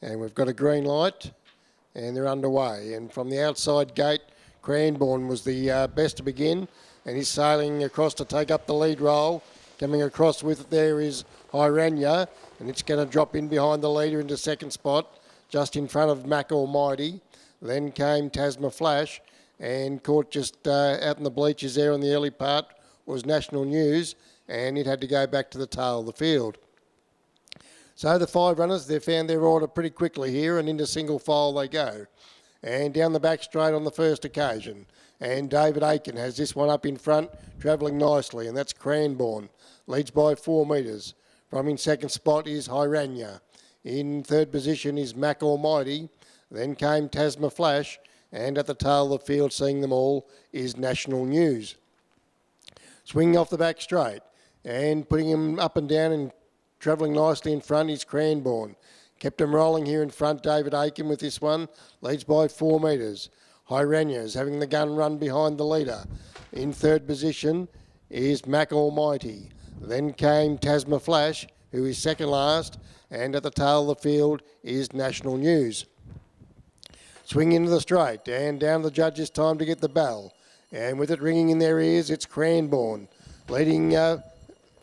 And we've got a green light and they're underway. And from the outside gate, Cranbourne was the best to begin, and he's sailing across to take up the lead role. Coming across with it there is Hiranya, and it's going to drop in behind the leader into second spot, just in front of Mac Almighty. Then came Tasma Flash, and caught just out in the bleachers there in the early part was National News, and it had to go back to the tail of the field. So the 5 runners, they found their order pretty quickly here, and into single file they go. And down the back straight on the first occasion. And David Aiken has this one up in front, travelling nicely, and that's Cranbourne. Leads by 4 metres. From in second spot is Hiranya. In third position is Mac Almighty. Then came Tasma Flash, and at the tail of the field, seeing them all, is National News. Swinging off the back straight and putting him up and down and travelling nicely in front is Cranbourne. Kept him rolling here in front, David Aiken with this one. Leads by 4 metres. Hiranya is having the gun run behind the leader. In third position is Mac Almighty. Then came Tasma Flash, who is second last, and at the tail of the field is National News. Swing into the straight and down the judges' time to get the bell. And with it ringing in their ears, it's Cranbourne. Leading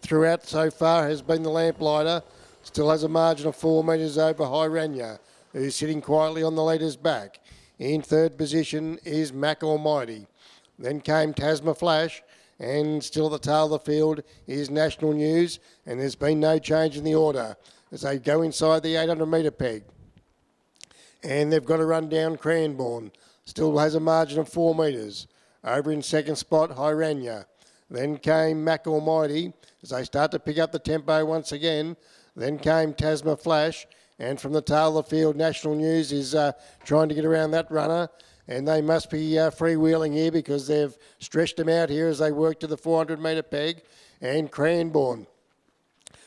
throughout so far has been the Lamplighter. Still has a margin of 4 metres over Hiranya, who's sitting quietly on the leader's back. In third position is Mac Almighty. Then came Tasma Flash, and still at the tail of the field is National News, and there's been no change in the order as they go inside the 800 metre peg. And they've got to run down Cranbourne. Still has a margin of 4 metres. Over in second spot, Hiranya. Then came Mac Almighty as they start to pick up the tempo once again. Then came Tasma Flash, and from the tail of the field, National News is trying to get around that runner, and they must be freewheeling here because they've stretched him out here as they work to the 400 metre peg. And Cranbourne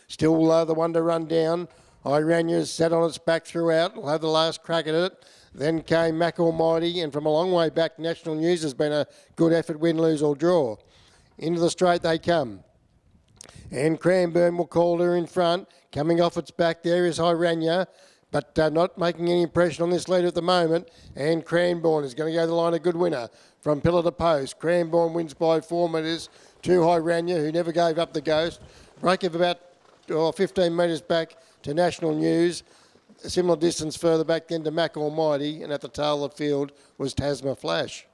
still the one to run down. Hiranya's sat on its back throughout. We'll have the last crack at it. Then came Mac Almighty, and from a long way back, National News has been a good effort, win, lose or draw. Into the straight they come. And Cranbourne will call her in front. Coming off its back there is Hiranya, but not making any impression on this leader at the moment. And Cranbourne is going to go the line a good winner from pillar to post. Cranbourne wins by 4 metres to Hiranya, who never gave up the ghost. Break of about 15 metres back to National News. A similar distance further back then to Mac Almighty, and at the tail of the field was Tasma Flash.